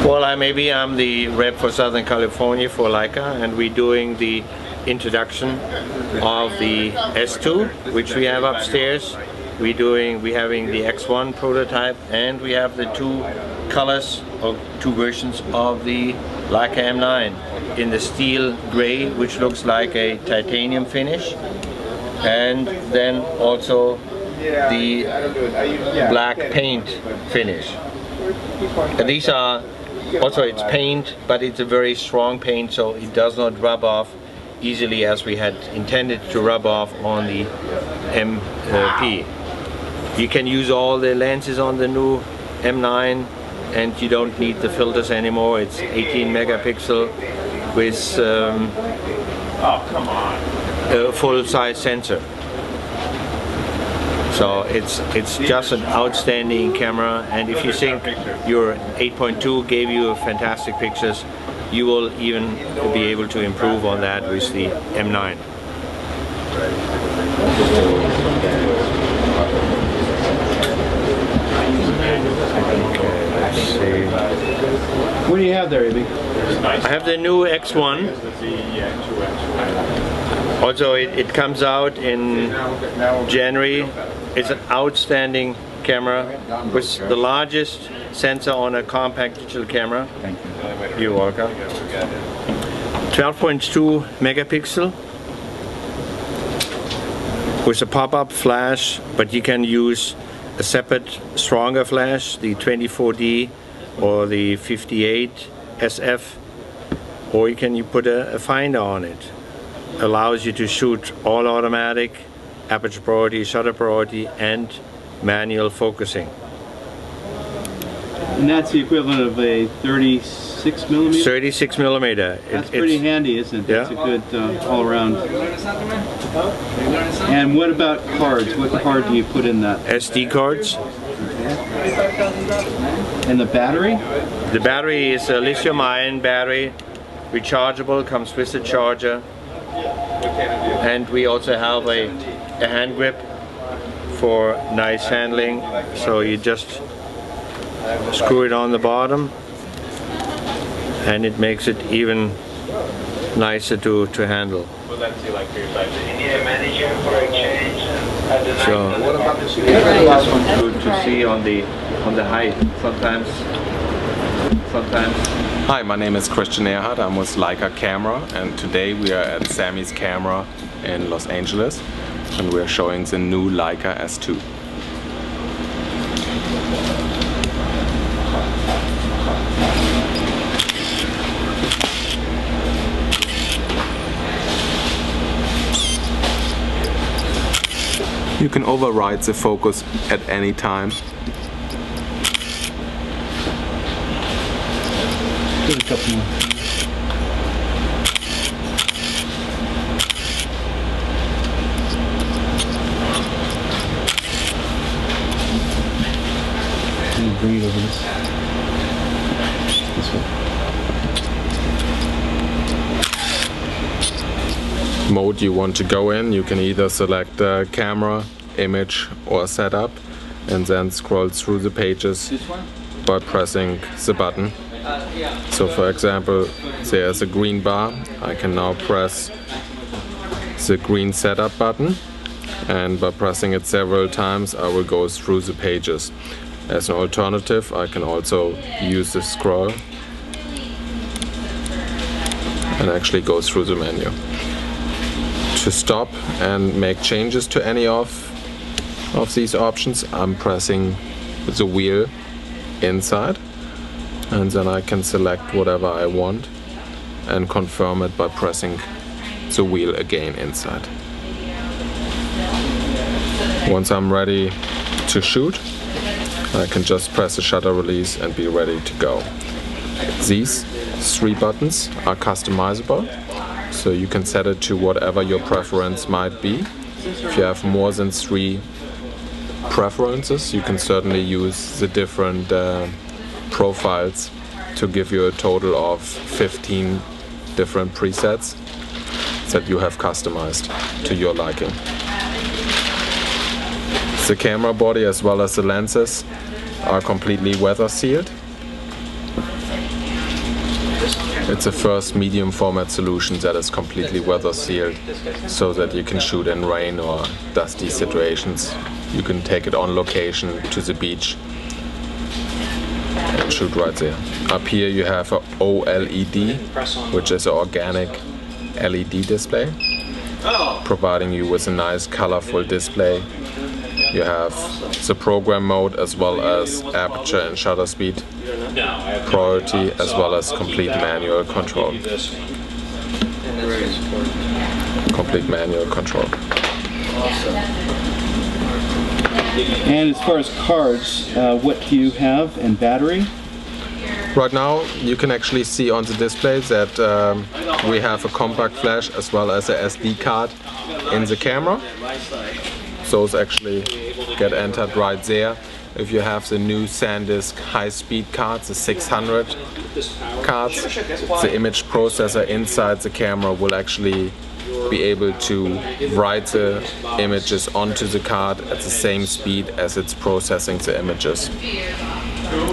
Well, I'm the rep for Southern California for Leica, and we're doing the introduction of the S2, which we have upstairs. We're having the X1 prototype, and we have the two colors or two versions of the Leica M9 in the steel gray, which looks like a titanium finish, and then also the black paint finish. And these are also, it's paint, but it's a very strong paint, so it does not rub off easily as we had intended to rub off on the MP. You can use all the lenses on the new M9 and you don't need the filters anymore. It's 18 megapixel with a full-size sensor. So it's just an outstanding camera, and if you think your 8.2 gave you fantastic pictures, you will even be able to improve on that with the M9. Okay, let's see. What do you have there, Abby? I have the new X1. Also, it comes out in January. It's an outstanding camera with the largest sensor on a compact digital camera. Thank you. You're welcome. 12.2 megapixel with a pop-up flash, but you can use a separate stronger flash, the 24D or the 58 SF, or you can put a finder on it. Allows you to shoot all automatic, aperture priority, shutter priority, and manual focusing. And that's the equivalent of a 36 millimeter? 36 millimeter. That's pretty handy, isn't it? That's yeah. A good all-around. And what about cards? What card do you put in that? SD cards. And the battery? The battery is a lithium-ion battery, rechargeable, comes with a charger. And we also have a hand grip for nice handling, so you just screw it on the bottom and it makes it even nicer to handle. So this one's good to see on the height sometimes. Hi, my name is Christian Erhardt. I'm with Leica Camera, and today we are at Samy's Camera in Los Angeles, and we are showing the new Leica S2. You can override the focus at any time. Give it a couple more. Bring it over this way. Mode you want to go in, you can either select camera, image or setup, and then scroll through the pages by pressing the button. So for example, there's a green bar. I can now press the green setup button, and by pressing it several times I will go through the pages. As an alternative, I can also use the scroll and actually go through the menu. To stop and make changes to any of these options, I'm pressing the wheel inside, and then I can select whatever I want and confirm it by pressing the wheel again inside. Once I'm ready to shoot, I can just press the shutter release and be ready to go. These three buttons are customizable, so you can set it to whatever your preference might be. If you have more than 3 preferences, you can certainly use the different profiles to give you a total of 15 different presets that you have customized to your liking. The camera body as well as the lenses are completely weather sealed. It's a first medium format solution that is completely weather sealed, so that you can shoot in rain or dusty situations. You can take it on location to the beach and shoot right there. Up here you have a OLED, which is an organic LED display, providing you with a nice colorful display. You have the program mode as well as aperture and shutter speed, priority as well as complete manual control. Complete manual control. And as far as cards, what do you have, and battery? Right now you can actually see on the display that we have a compact flash as well as a SD card in the camera. Those actually get entered right there. If you have the new SanDisk high-speed cards, the 600 cards, the image processor inside the camera will actually be able to write the images onto the card at the same speed as it's processing the images.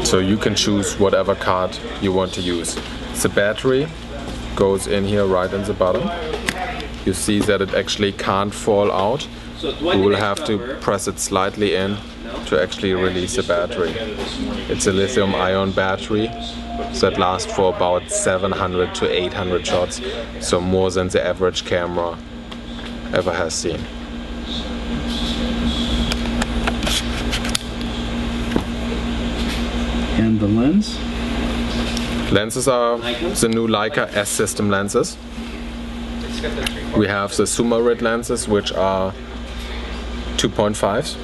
So you can choose whatever card you want to use. The battery goes in here right in the bottom. You see that it actually can't fall out. We will have to press it slightly in to actually release the battery. It's a lithium-ion battery that lasts for about 700 to 800 shots, so more than the average camera ever has seen. And the lens? Lenses are the new Leica S-System lenses. We have the Sumarid lenses, which are 2.5s.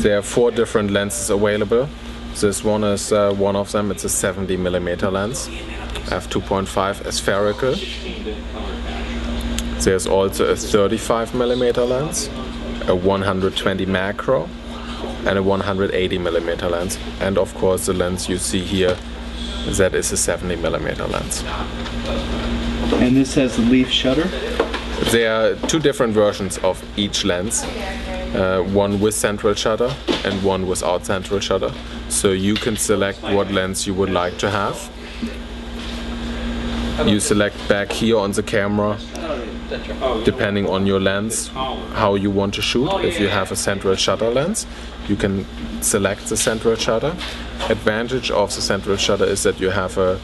There are 4 different lenses available. This one is one of them. It's a 70mm lens. I have 2.5 spherical. There's also a 35mm lens, a 120 macro, and a 180mm lens. And of course the lens you see here, that is a 70mm lens. And this has the leaf shutter? There are 2 different versions of each lens. One with central shutter and one without central shutter. So you can select what lens you would like to have. You select back here on the camera, depending on your lens, how you want to shoot. If you have a central shutter lens, you can select the central shutter. Advantage of the central shutter is that you have a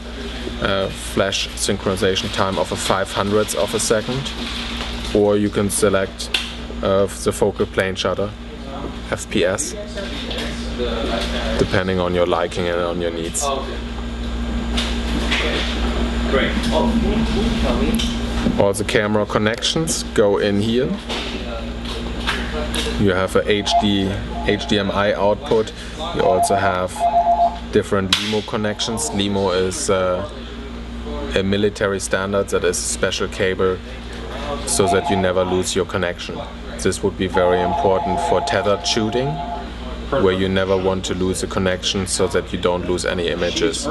flash synchronization time of a 500th of a second, or you can select the focal plane shutter, FPS, depending on your liking and on your needs. All the camera connections go in here. You have a HDMI output. You also have different LEMO connections. LEMO is a military standard that is a special cable so that you never lose your connection. This would be very important for tethered shooting, where you never want to lose a connection so that you don't lose any images.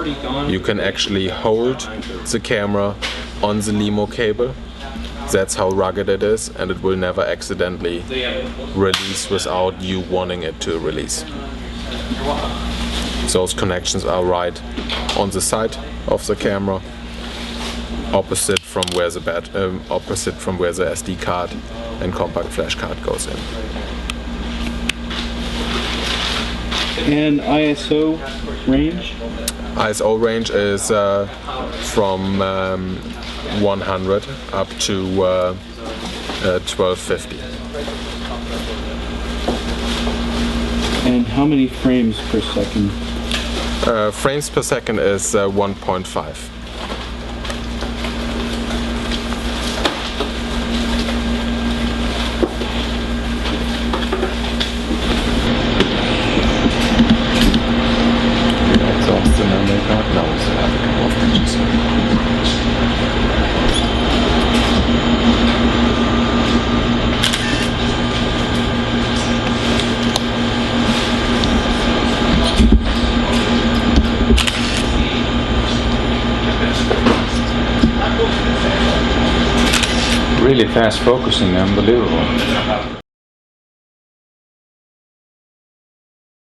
You can actually hold the camera on the LEMO cable. That's how rugged it is, and it will never accidentally release without you wanting it to release. Those connections are right on the side of the camera, opposite from where the SD card and compact flash card goes in. And ISO range? ISO range is from 100 up to 1250. And how many frames per second? Frames per second is 1.5. Really fast focusing, unbelievable.